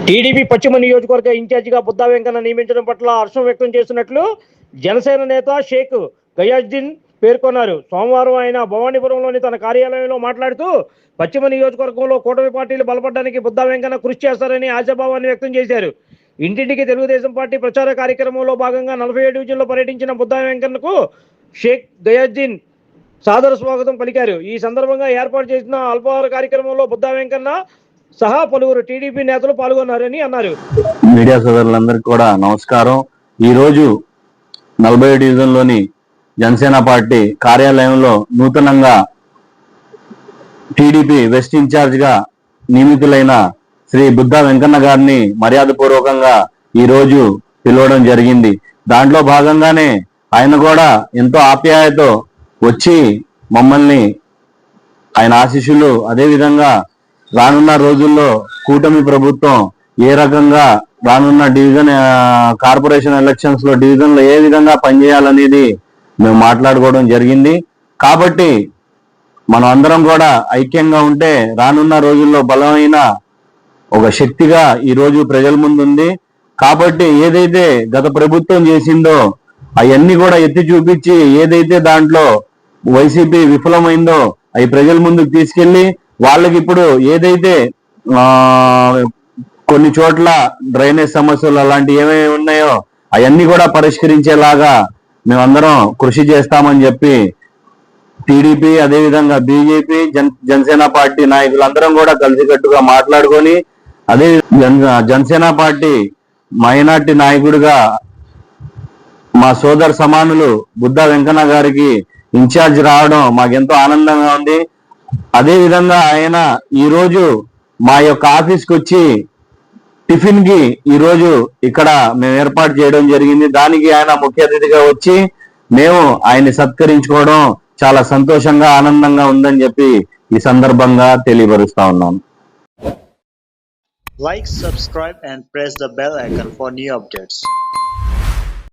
TDP పశ్చిమ నియోజకవర్గ ఇన్ఛార్జిగా బుద్దా వెంకన్న నియమించడం పట్ల హర్షం వ్యక్తం చేస్తున్నట్లు జనసేన నేత షేక్ గయాజ్దీన్ పేర్కొన్నారు. సోమవారం ఆయన భవానీపురంలోని తన కార్యాలయంలో మాట్లాడుతూ పశ్చిమ నియోజకవర్గంలో కూటమి పార్టీలు బలపడడానికి బుద్దా వెంకన్న కృషి చేస్తారని ఆశాభావాన్ని వ్యక్తం చేశారు. ఇంటింటికి తెలుగుదేశం పార్టీ ప్రచార కార్యక్రమంలో భాగంగా 47 డివిజన్లో పర్యటించిన బుద్దా వెంకన్నకు షేక్ గయాజ్దీన్ సాదర స్వాగతం పలికారు. ఈ సందర్భంగా ఏర్పాటు చేసిన అల్పాహార కార్యక్రమంలో బుద్దా వెంకన్న సహా పలువురు టీడీపీ నేతలు పాల్గొన్నారని అన్నారు. మీడియా సోదరులందరికీ కూడా నమస్కారం. ఈరోజు 47 డివిజన్లోని జనసేన పార్టీ కార్యాలయంలో నూతనంగా టీడీపీ వెస్ట్ ఇన్ఛార్జ్ గా నియమితులైన శ్రీ బుద్దా వెంకన్న గారిని మర్యాదపూర్వకంగా ఈరోజు పిలవడం జరిగింది. దాంట్లో భాగంగానే ఆయన కూడా ఎంతో ఆప్యాయతో వచ్చి మమ్మల్ని ఆయన ఆశీస్సులు, అదేవిధంగా రానున్న రోజుల్లో కూటమి ప్రభుత్వం ఏ రకంగా రానున్న డివిజన్ కార్పొరేషన్ ఎలక్షన్స్ లో డివిజన్ లో ఏ విధంగా పనిచేయాలనేది మేము మాట్లాడుకోవడం జరిగింది. కాబట్టి మనం అందరం కూడా ఐక్యంగా ఉంటే రానున్న రోజుల్లో బలమైన ఒక శక్తిగా ఈ రోజు ప్రజల ముందు ఉంది. కాబట్టి ఏదైతే గత ప్రభుత్వం చేసిందో అవన్నీ కూడా ఎత్తి చూపించి ఏదైతే దాంట్లో వైసీపీ విఫలమైందో అవి ప్రజల ముందుకు తీసుకెళ్లి వాళ్ళకి ఇప్పుడు ఏదైతే కొన్ని చోట్ల డ్రైనేజ్ సమస్యలు అలాంటివి ఏమేమి ఉన్నాయో అవన్నీ కూడా పరిష్కరించేలాగా మేమందరం కృషి చేస్తామని చెప్పి టీడీపీ, అదేవిధంగా బీజేపీ, జనసేన పార్టీ నాయకులందరం కూడా కలిసికట్టుగా మాట్లాడుకొని అదే జనసేన పార్టీ మైనార్టీ నాయకుడిగా మా సోదర సమానులు బుద్దా వెంకన్న గారికి ఇన్ఛార్జ్ రావడం మాకెంతో ఆనందంగా ఉంది. అదే విధంగా ఆయన ఈరోజు మా యొక్క ఆఫీస్కి వచ్చి టిఫిన్ కి ఈరోజు ఇక్కడ మేము ఏర్పాటు చేయడం జరిగింది. దానికి ఆయన ముఖ్య అతిథిగా వచ్చి మేము ఆయన్ని సత్కరించుకోవడం చాలా సంతోషంగా ఆనందంగా ఉందని చెప్పి ఈ సందర్భంగా తెలియపరుస్తా ఉన్నాను. Like, subscribe and press the bell icon for new updates.